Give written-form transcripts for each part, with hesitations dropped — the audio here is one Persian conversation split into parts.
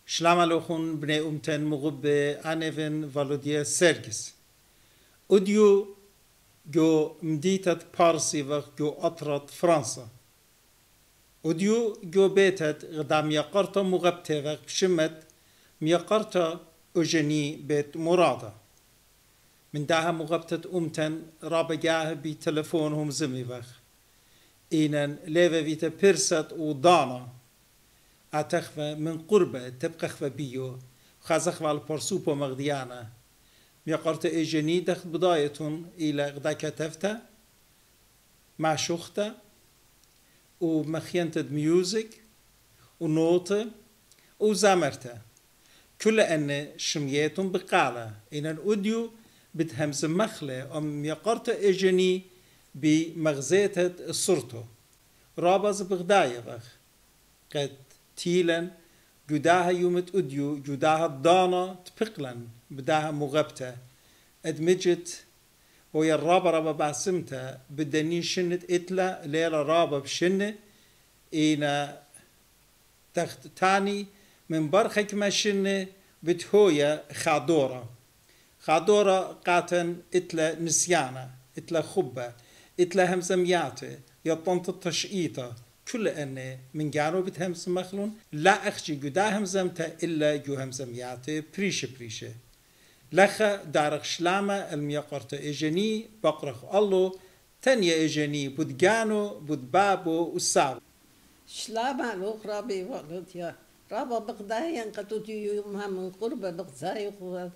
שלום עליכם בני אומתן مغب أنيفن والودية سيرجس أوديو جو مديتة بارسي وجو أطرت فرنسا أوديو جو بيتت غدام يقرت مغبتة وشمت ميقرت أوجني بيت مرادة من داها مغبتة أمتن رابجاه بتلفونهم زمي وخ إينن ليفا فيتا بيرست ودانا أتخفى من قربة تبقى خفى بيو خازخفى البرسوبو مغديانا ميقرت إيجاني دخت بدايتون إلى غدا كتفتا مع شختا ومخينتد ميوزك ونوتة وزامرتا كل أن شميتون بقالة إن الأوديو بتهمز مخلة أم يقرت إيجاني بمغزيتة الصرتو رابز بغداية بخ قد تيلن جداها يومت أوديو جداها الضانة تبقلن بداها مغبتة أدمجت ويا الرابة رابا بعسمتها بدني شنت إتلا ليلة رابا بشنة إينا تخت تاني من برخك ما شنة بتهويا خادورة قاتن إتلا نسيانة إتلا خبة إتلا همزمياتة يطنط التشقيطة كل أن من جانو بتهمز مخلون لا أخشي جدا همزمتا إلا جو همزمياتي بريشة لخا دارخ شلامة الميقرت إيجاني بقرخ الله تانية إيجاني بود جانو بود بابو وساو شلامة لوخ رابي ولديا رابا بغداين قدو يومها من قربة بغزايق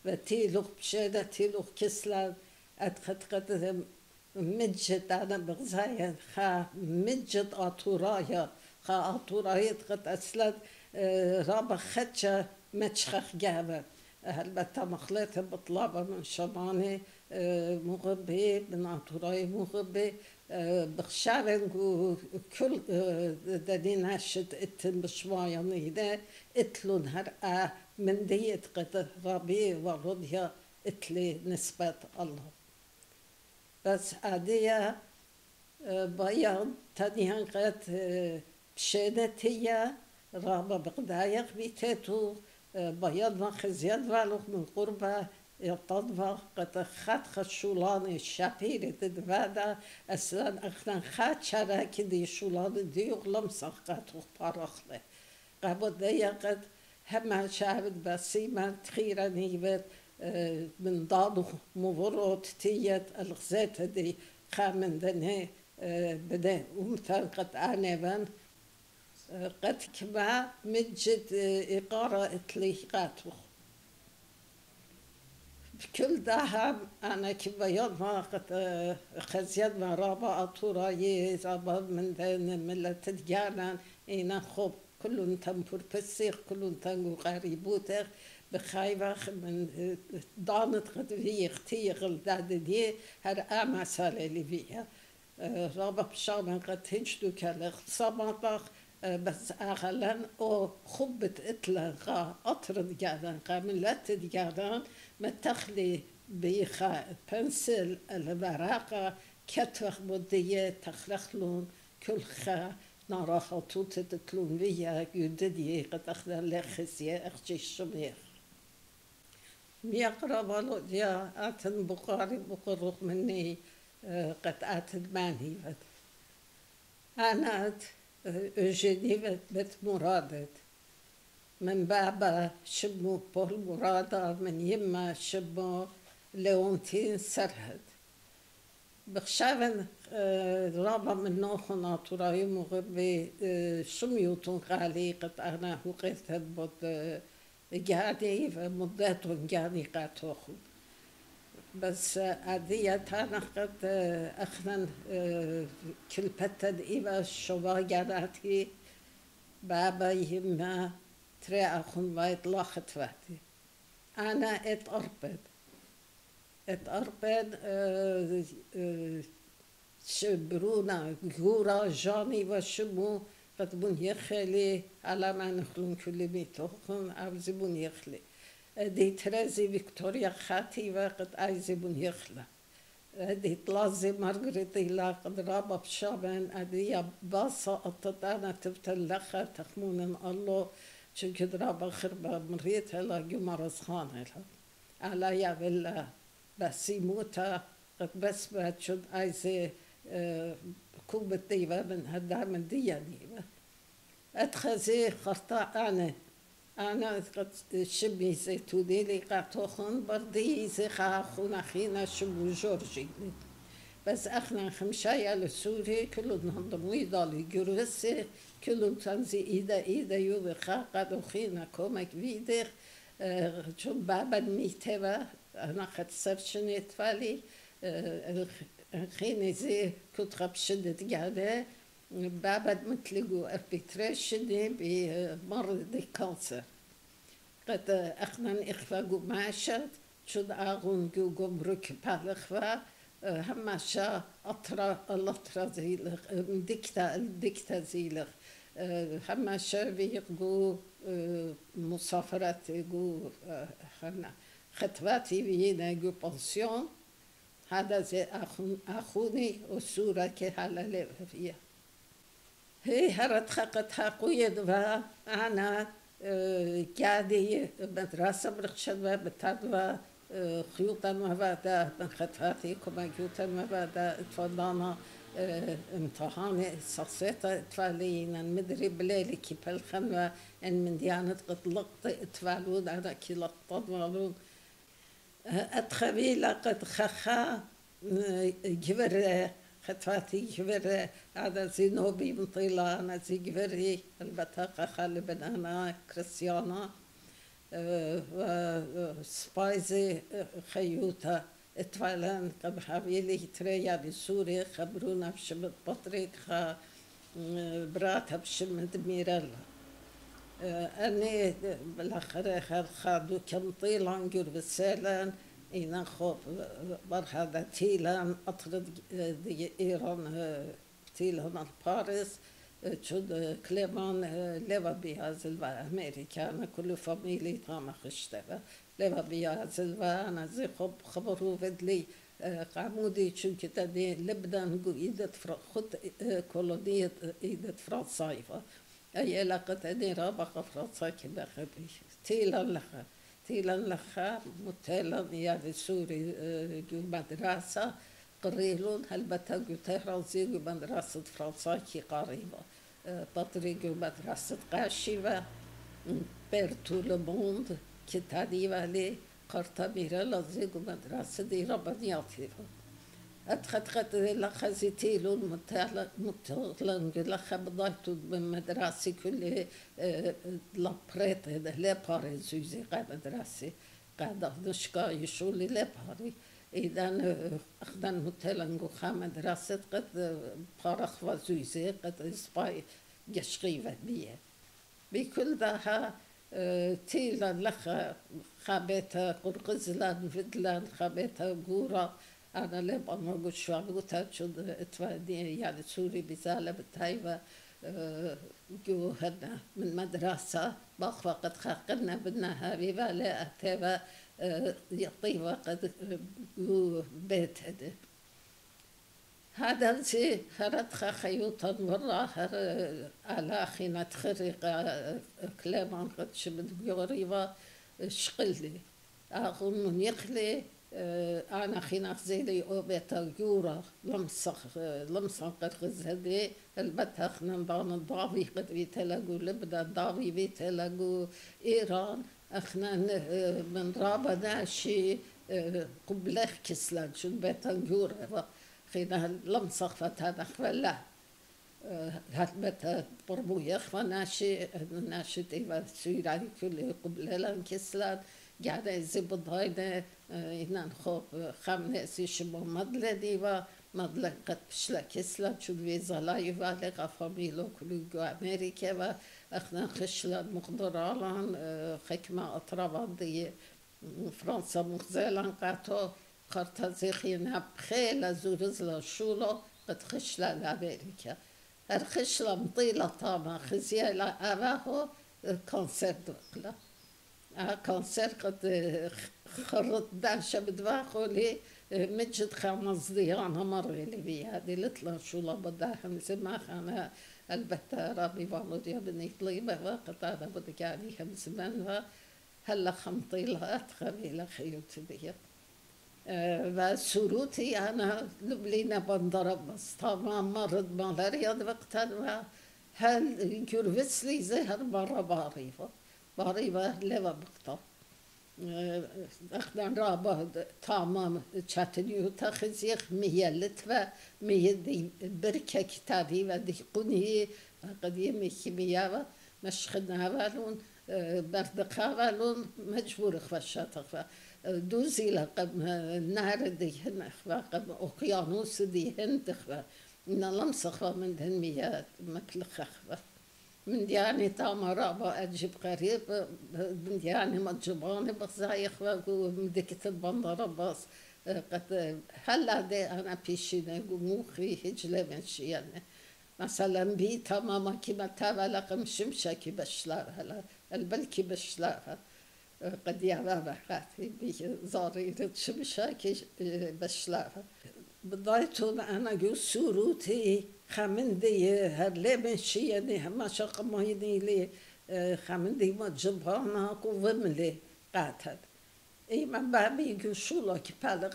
وتيلوخ بشيدة تيلوخ كسلا قد مجد أنا بغزايا خا مجد آتورايا خا آتورايا قد أسلد رابا خدشة متشخخ جابا البته مخلط بطلابة من شماني مغبي من آتورايا مغبي بخشارن كل دادين هشت اتن بشوايا نيدا اتلون هر من ديت قد رابي وروديا اتلي نسبة الله بس عادية بايان تانيان قد بشينتية رابا بقدايق بيتاتو بايان ما خزيان والوخ من قربة يطنوا قد خات خشولان الشابير تدفادا أسلان أخنا خات شراكي دي شولان دي يغلم ساقاتو بارخلة قابو دايا قد هما شعبت بسيما تخيرا نيبت من دانو مورود تيت الغزات دي خامن دنه بدا ومتان قد آنبان قد كما مجد إقارة إطليقاتو بكل دهم أنا كبيان ما قد خزيان ما رابا أطوراي زابا من دن ملة تدجانا إنا خوب كلون تنبور بسيخ كلون تنقو غريبوتر بخايبخ من دانت قد في اختيغل داد دي هر أما سالة لفيها رابا بشامن قد هنشدو كالخ صمطخ بس أغلن أو خبت إطلاقا أطرد جادان قاملت جادان متخلي بيخا بنسل البراقة كتوخ مدية تخلخلون كل خا ناراخا توت تتلون فيها يددي قد أخذ لخسية أخشي الشميخ ميقرا بالو ديا آتن بقاري بقروق مني قد آتن ماني أنا أجدي بت مرادت من بابا شبو بول مرادة من يما شبو لونتين سرهد بخشابن رابا من نوخو ناطوراي مغربي شميوتون غالي قد أنا هو قيتت بود قاعدي مدتون قاعدي قاتوخو بس عادية تانا قد أخنا كل بتد إيبا شوا قاداتي بابا يما تري أخون وايد لاخت واتي أنا اتأربد شبرونا جورا جاني وشمو قد بون يخلي على ما نخلون كل بيتوخن عاوزي بون يخلي دي ترازي فيكتوريا خاتي وقد عايزي بون يخلي دي طلازي مارغريتي لا قد رابا بشابن دي باصة أطتانا تبتلخا تخمون الله شو كدرا بخربة مريت هلا جمرز خان هلا على يا بلا بس يموتا قد بس بعد شد عايزة كوبة ديبة من هدا من ديا ديبة أتخزي خرطا أنا قد شبي زيتوني لي قاطوخن بردي زي خاخون أخينا شبو جورجي بس احنا خمشايا لسوري كلهم هندمو يضالي جرسي كلهم تنزي إيدا يوبي خاقد وخينا كومك فيدير چون بابا ميتوا أنا قد سرشني تفالي خيني زي كترب شدت قاعدة بابا متلقو أربيتريشني بمرض دي كانسر قد احنا إخفاقو معشد شد آغون جو قمرك بالإخفاق هماشا الأطرا زيلغ ديكتا زيلغ هماشا بيقو مسافرات يقو خطواتي بينا يقو بانسيون هذا زي أخوني وسورة كهلا ليه فيها هي هرت خاقتها قوية دوا أنا قاعدة مدرسة برخشدوا بتدوا خيوطا مبادا من خطفاتي كما خيوطا مبادا اتفضانا امتحاني صصيتا اتفالينا مدري بليلي كي بالخنوة ان من ديانة قد لقط اتفالون انا كي لقطت مالون اتخبيلا قد خخا جبر خطفاتي جبر هذا زينوبي مطيلة انا زي جبري البطاقة خالبن انا كريستيانا سبايزي خيوطة اتفالان قبل حبيلي تريا بسوريا خبرونا بشمت بطريق براتها بشمت ميرلا أني بالآخر خادو كم طيلان جور بسالان إنا خوف برهذا تيلان أطرد دي إيران تيلان باريس شد كليمان لوا بيها زلوا أمريكا كل فاميلي تاما خشتها لوا بيها زلوا أنا زي خبرو بدلي قامودي چونك تدي لبنان قو إيدة خد كولونية إيدة فرنسايفة أي علاقة تدي رابقة فرنسا كما خبي تيلا لخا متيلا يعني سوري جو مدرسة قريلون هلبتا جو تهرانزي جو مدرسة فرنسا كي قريبة بطري جو مدرسة قاشيبة بيرتو لموند كي تادي والي قرطة ميرا لازي جو مدرسة دي ربانياتي أتخد لخزي تيلون متغلن لخا بضايتو من مدرسة كل لابريت لاباري زوزي قا مدرسة قاعدة نشكا يشولي لاباري إذا أخدن متلن جو خا مدرسة قد بارخ وزوزي قد إسباي يشغيفة بيه بكل دها تيلا لخا خابتا قرقزلان فدلان خابتا قورا أنا لبقى مرقود شوالوتا شد اتفادي يعني سوري بزالة بتايبة جو هنا من مدرسة باخ وقت خاقنا بدنا هابي بالا أتابا يطيبا قد جو بيت هده هذا زي هرت خيوطا مرة على خينا تخرق كلامان قد شمد جوريبا شقلي أغن يخلي أنا خينا زيلي أو بيتا جورا لمسخ قد غزهدي البتخ نضان الضاوي قد بيتلاقو لبنان ضاوي بيتلاقو إيران أخنا من رابا ناشي قبلخ كسلان شو بيتا جورا خينا لمسخ فتانا خبلا هات بيتا بربو يخفى ناشي تيبا سويراني كل قبلان كسلان قاعدة يزبط هايدا إنان خوب خامنسي شبه مدلة ديوا مدلة قد بشلا كسلا شو فيزا لا يفالق فاميلو كلو جو أمريكا و أخنا خشلا مقدرالان خكمة أطرابان دي فرنسا مخزيلان قاتو قرطا زيخينا بخيلة زورزلا شولو قد خشلا لأمريكا الخشلا مطيلة طاما خزيالا أباهو كونسر دوكلا كونسر قد خرط داشة بدواخو لي مجد خامس ضيانة مرة اللي بيها دي لطلع شو لا بداهم سماخ أنا البتة ربي والد يا بني طليبة وقت أنا بدك عليهم زمان هلا خمطي لها أدخلي لخيوت بيها وسروتي أنا لبلينا بنضرب بس طبعا مرض مالاريا وقتها هل يرفسلي زهر مرة باريفة لوا بقطع أخذن رابا تمام تشاتنيو تخزيخ ميلت و ميدي بركة كتابي ودي قني قديم كيمياء مشخدنا والون بردقا والون مجبور خفشاتخ دوزي لقب نهر ديهن قب أقيانوس ديهن تخوا من لمسخ من دهن مياه مكلخ من دياني تامرا بأجيب قريب من دياني مجباني بخزايخ ومدكت البندرة بس قد هلا دي أنا بيشيني وموخي هجلة من شياني مثلا بي تماما كما تاولا قمشمشاكي بشلار هلا البلكي بشلار قد يابا بخاتي بي زاريرة شمشاكي بشلار بدايتون أنا جو سوروتي خمندي هرلي من شياني هما شاق مايني لي خمندي ما جبانا قوملي قاتل إيما بابي جو شولا كي بالغ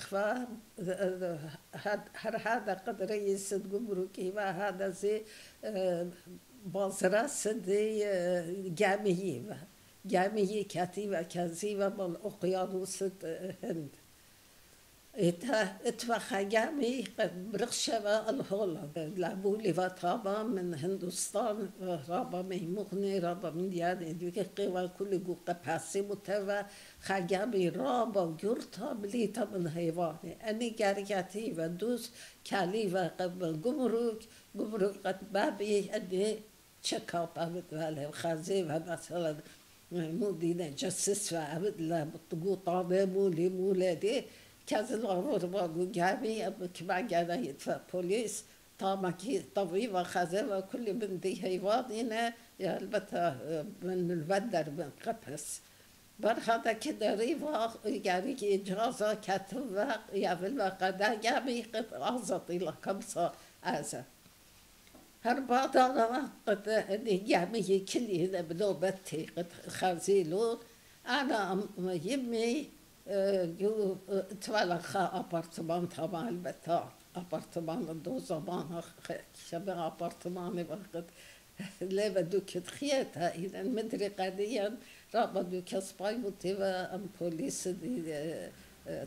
هر هذا قد رئيس الجمركي وهذا زي بازرس دي جامعي كاتيبة كازيبة بالأقيانوس هند اتفاقيامي برخشة الهولا لابو لفتابا من هندوستان رابا مهموني رابا من دياني دوكي قوى كل جو قباسي متوا خاقامي رابا جورتا بليتا من هيواني أني جارياتي ودوس كالي وقب جمروك قد بابي أني تشكاو بابد والي وخازي ومثلا مدينة جسس وعبد لا بطقوطا مولي مولادي كذا الغرور باقو جامي كما جانا يدفع بوليس طامكي طبيب وخزا وكل من دي هيوانينا البته من البندر من قبس برهذا كده ريفا يعني إجازة كتب يعمل وقدا جامي قد أعزط إلى كمسة أزا هربا دانا قد جامي كلي بنوبتي قد خازيلون أنا يمي جو تولخا أبارتمان تمام البتة أبارتمان دو زمان شبه أبارتمان وقت لا بدوك تخيتها إذا مدري قديا رابا دوك سبايوتي وأم بوليس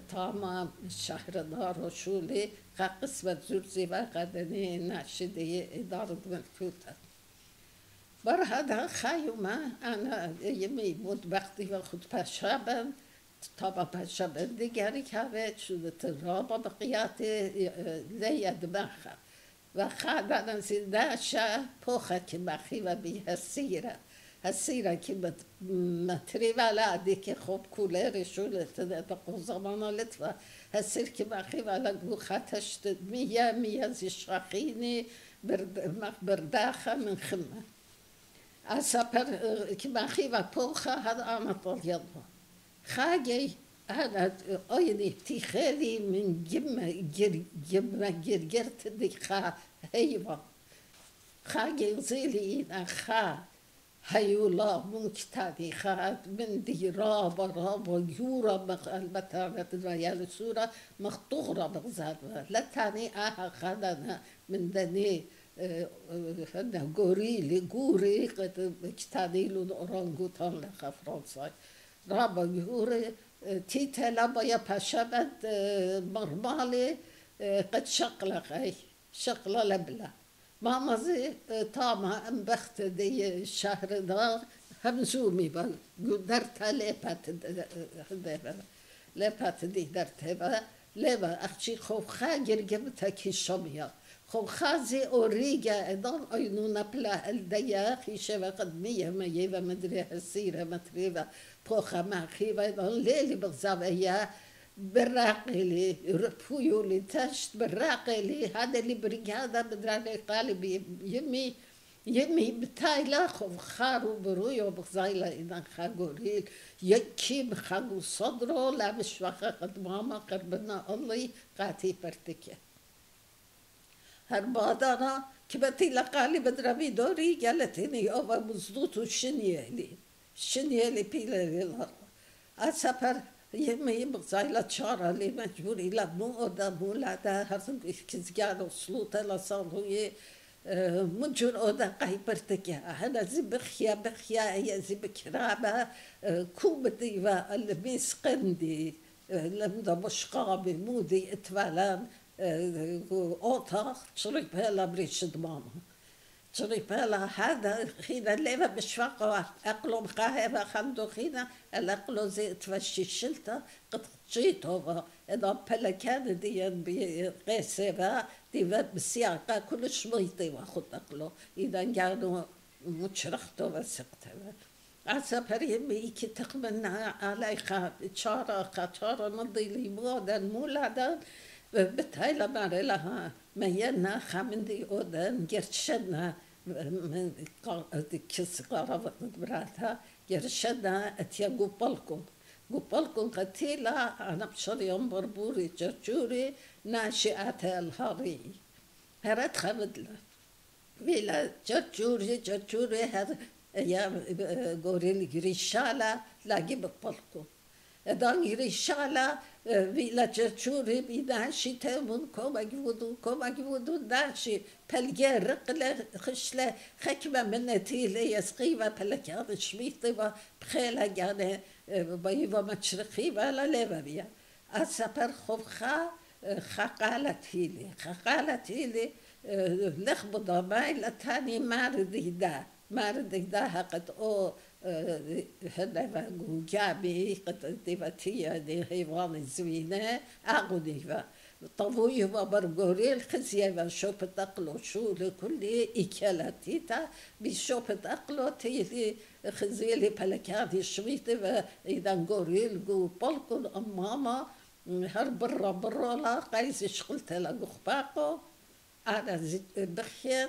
تمام الشهر دار وشولي قسمة زرزي وقدني ناشدي إدارة منفوتة برهذا خيومة أنا يمي مدبختي وخد بشابا طبعا بشابا ديگری که شده رابا بقیاتی زید بخا و خادن زنده شه پوخه که بخی و بی هسیره که متری ولادی که خوب کولر شولت ده قوزمانا لطفا هسیر که بخی ولد خطش میه زشخینی برداخه من خمه أسافر كماخي وبوخا هذا أنا طاليان خاجي أنا أيدي تخالي من جمة جرجرت دي خا هيبا خاجي زيلي خا هيولا مكتادي خا من دي رابا يورا البتانة الريال سورة مخطورة بغزاد لا تاني خدنا من دني هذا غوري قد كتاديلون أورانغوتان لخا فرنسا رابا غوري تيتا لابا يا باشا مرمالي قد شقلة لبلا ماما زي طاما انبخت دي الشهر دار همزومي بل درتها لبات دي درتها لبا أختي خوف خاجر جبتها كي شمية خوف خازي أوريجا إدان أينونا بلا الديا خيشة وقد مية ومدري هسيرة متريبا بوخا ماخيبا إدان ليلي بغزاوية براقلي رفويو لي تشت براقلي هذا اللي بريجادا بدراني قالبي يمي يمي بتايلا خو خارو برويو بغزايلا إذا خاقوريل يكي بخاقو صدرو لا بشوخة قد ماما قربنا الله قاتي برتكي هربادانا كبتي لقالي بدربي دوري قالتني أبا مزدوتو شنيالي بيلا للهر أسافر يمي بغزايلا تشارة لي مجبوري لا مو أدا مو لا دا هرسن كزجانو سلوطة لصالوية مجور أودا قاي برتكيا هذا زي بخيا هي زي بكرابة كوبتي والميس قندي لمدا مشقابي مودي اتفالان أوتا تشريب هلا بريش دماما تشريب هلا هذا خينا ليفا بشفاقة أقلو مقاهبة خندو خينا الأقلو زي اتفشي شلتا قد جيتو إذا بلكان ديان بغيسيبا ديما بالسياقة كل شويطي واخد أقلو إذا كانوا متشرختو وسقتها عسى يمي كي تقمنا عليها تشارة نضي لي مودن مولادن بتهيلا ماري لها مينا خامندي أودن جرشنا من كيس قارة براتها جرشنا أتيا قبالكم قتيلة أنا بشريم بربوري جرجوري ناشئات الهاري هرت خمدلا بلا جرجوري هذا يا غوريل غريشالا لاقي بقبالكم دان غريشالا بلا جرجوري بناشي تمون كوما جودو ناشي بلجي رقلة خشلة خكمة من تيلي يسقيبة بلجي شميطة بخيلة يعني بايبا مشرقي ولا ليبيا أسافر خبخا خقالت هيلي لخبضة مايلة تاني ماردي دا قد أو هذا جابي قد ديفتيا دي حيوان الزوينة أغنيفا طوي وبرغوري الخزية شوف تقلو شو لكل إكلاتيتا بشوف تقلو تيلي خزيلي بلكاتي شويتي إذا غوريل جو بالكل أماما هر برا لا قايس شغلت لا غخباقو أنا بخير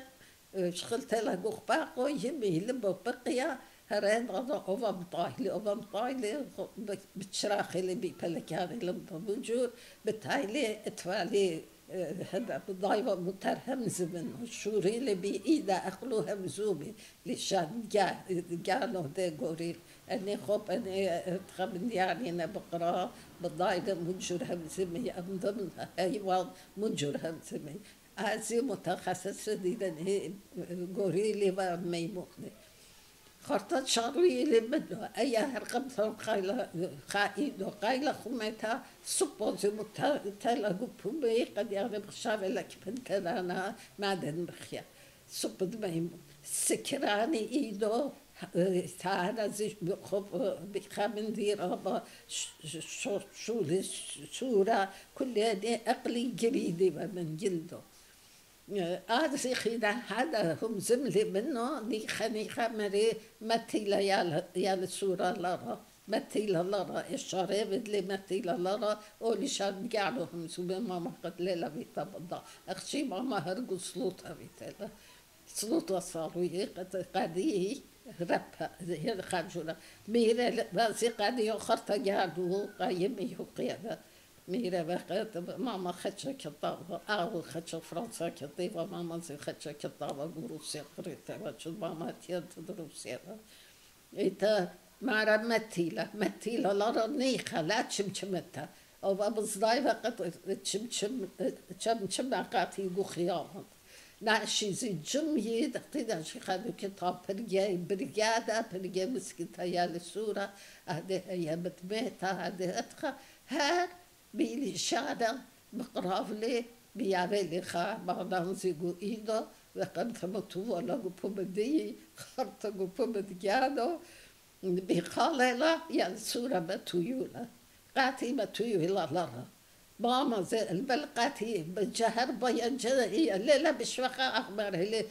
شغلت لا غخباقو يمي لبو بقيا هرين غدا أوفا مطايلي بتشراخي اللي بيبلكاني لما بوجور بتايلي اتوالي هذا بضايفة مترهم زمن شوري اللي بإيدا أخلوها مزومي لشان جانو دي غوريل أني خوب أني اتخمن يعني أنا بقرا بضايفة منجور همزمي أم ضمن أيوان منجور همزمي هذه متخصصة دينا غوريلي وميموني خرطت شاروي اللي منه أي هرقم ثم قايلة خمتها سبوزي متلا قبومي قد يعني بخشاب لك بنتنا أنا معدن بخيا سبود ميمون سكراني إيدو تعالى زي بخب بخامن ديرا شولي سورة كل هذه أقلي جريدي من جلده خيدا هذا هم زملي منه نيخا مري متيلا يا سورة لارا متيلا لارا الشارع بدلي متيلا لارا أولي شان قالوا سوبر ماما قد ليلا بيتا بدا أخشي ماما هرقو سلوطها بيتا سلوطها صاروي قديه ربها هي خرجونا ميرا باسي قديه خرطة قالوا قايمي وقيادة ميرا بقيت ماما خدشة كطابة أو خدشة فرنسا كطيبة ماما زي خدشة كطابة بروسيا قريتها وشو ماما تيان تدروسيا إيتا مارا متيلة لارا نيخة لا تشمشمتها أو بصداي وقت تشمشم عقاتي يقو خياما ناشي زي جمهي دقيدا شي خادو كتاب برجادة مسكتها يا لسورة هذه هي بتميتها هذه أتخى هاد بيلي شادا بقراف لي بيعمل لي خا بعضهم زيقو إيدو وقد ثمتو ولا قبو بدي خرطة قبو بديانو بيقالة يا سورة بتويولا قاتي بتويولا لها ماما زي البلقاتي بجهر بيان جدهي الليلة بشوخة أخبار هلي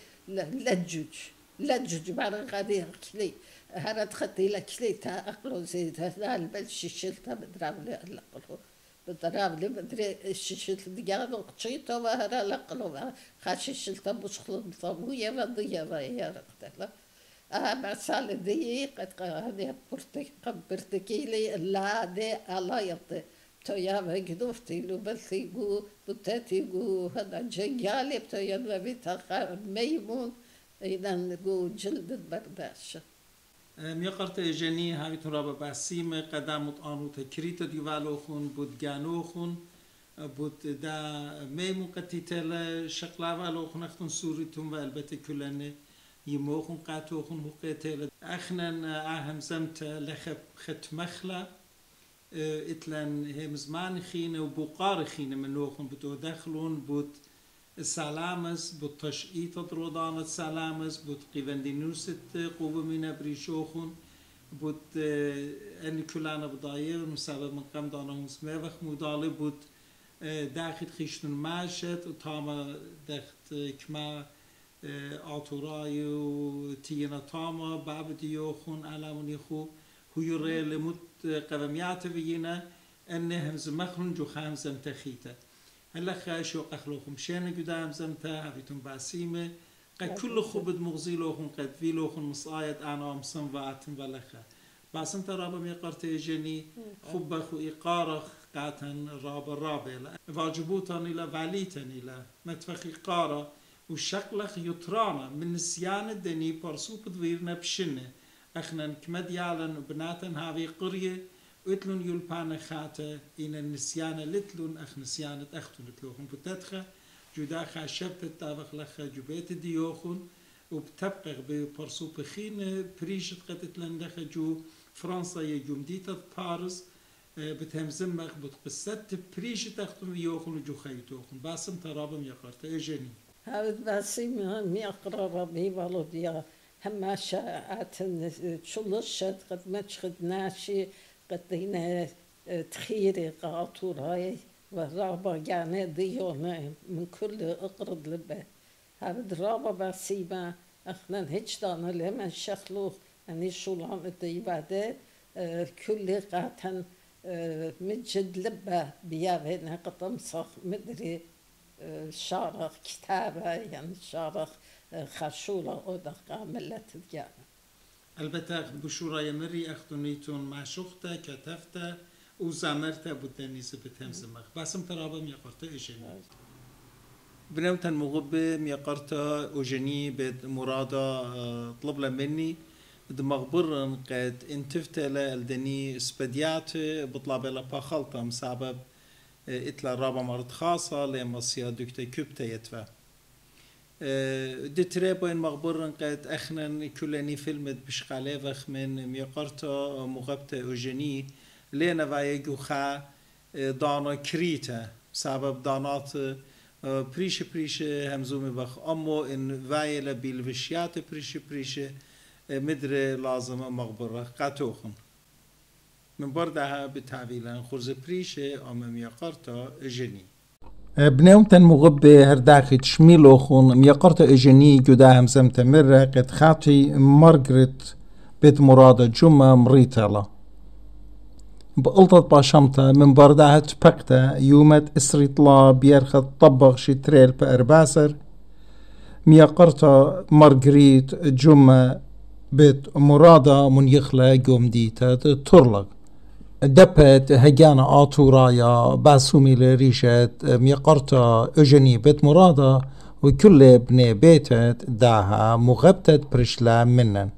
لجوج بعد غادي كلي هرد خطي لكلي تا أقلو زي تا البلشي شلتا بدراولي الأقلو بدراب بدري الشيشة دجاج وقشيته وهرا لقلو خاششلته بشخل طبوية وضية ويا رقتلا مسالة دي قد هذه برتكيلي لا دي على يطي تويا وجدوفتي لو بلثيقو بتاتيقو هذا جنجالي بتويا وبيتها ميمون إذا نقول جلد البرداشة ميقرت جني هاي ترابة باسيمة قدامت آنو تكريتا ديوالوخون بود جانوخون بود دا ميمون قتيتلا شقلا والوخون اختن سوريتون والبته كلن يموخون قاتوخون هقيتلا اخنن اهم زمت لخب ختمخلا اتلن هم زمان خينه وبقار خينه منوخون بدو دخلون بود سلامس بود تشعیت درودان سلامس بود قیوندینوست قوه مینه بریشوخون بود ان کلانه بدایر مسبب من قم دانه اسمه وقت مداله بود داخل خیشتون ماشت و تاما دخت کما آتورای و تینا تاما باب دیوخون علمونی خو هیوره لمود قومیات بینه انه همز مخلون جو خامزم تخیته هلا خاش وقخلوخم شين قدام زمتا هبيتم باسيمه قد كل خوبد مغزيلوخم قد فيلوخم مصايد انا مصنفاتم بلخه باسم ترابا ميقرت جني خبخ وإقارخ قاتن رابا واجبوتان الى فاليتن الى متفخ إقارة وشقلخ يطرانا من نسيان الدني برسوب دويرنا بشنه اخنا كمد يعلن بناتن هاوي قرية اتلون يلبان خاطة إن النسيان لتلون أخ نسيانة أختون لتلوخن بتدخل جدا خاشبت التابخ لخ جبيت ديوخن وبتبقى ببرسو بخين بريشت قدت لندخ جو فرنسا يجوم ديتا باريس بتهمزمخ بتقصت بريشت أختون ديوخن وجو خيتوخن باسم ترابم يقرت إجاني هذا باسم ميقرر بي والوديا هما شاعات شلشت قد ما تشخدناشي قدينا تخيري قاطوراي ورابا يعني ديونا من كل اقرض لبه هذا رابا باسيما اخنا هيج دانا لما شخلوخ اني شولان الديبادة كل قاتن مجد لبه بيابهنا قطم صخ مدري شارخ كتابة يعني شارخ خشولة أودق ملت الجامعة البته بشورا يمري أخدونيتون مع شخته كتفته وزامرته بودنيسه بتهمزمخ باسم ترابم يقرته إجاني بنوتن مغبة ميقرته أجاني بد مرادا طلب مني دمغبرن قد انتفت لالدني سبديات بطلب لها باخلطة مسبب اتلا رابا مرض خاصة لما سيادوكتا كبتا يتفا دتريبو ان مغبرن قد اخنا كلني فيلمت بشقالي وخ من ميقرتا مغبتا اوجيني لينا وايقو خا دانا كريتا سبب دانات بريش همزومي بخ امو ان وايلا بالوشيات بريش مدر لازم مغبرة قاتوخن من بردها بتعبيلا خرز بريشة أمام يقرتا إجني بنومتن مغبة هرداخي تشميلوخن ميقرتا إجني جداهم سمتمرة قد خاطي مارغريت بيت مرادة جمع مريتالا بقلطة باشمتا من بردها تبقتا يومت إسريطلا بيرخد طبغ شتريل بأرباسر ميقرتا مارغريت جمع بيت مرادة من يخلى قوم ديتا ترلق دبت هجانا آتورايا باسومي لريشت ميقرتا اجني بيت مرادة وكل ابن بيتت داها مغبتت برشلا منن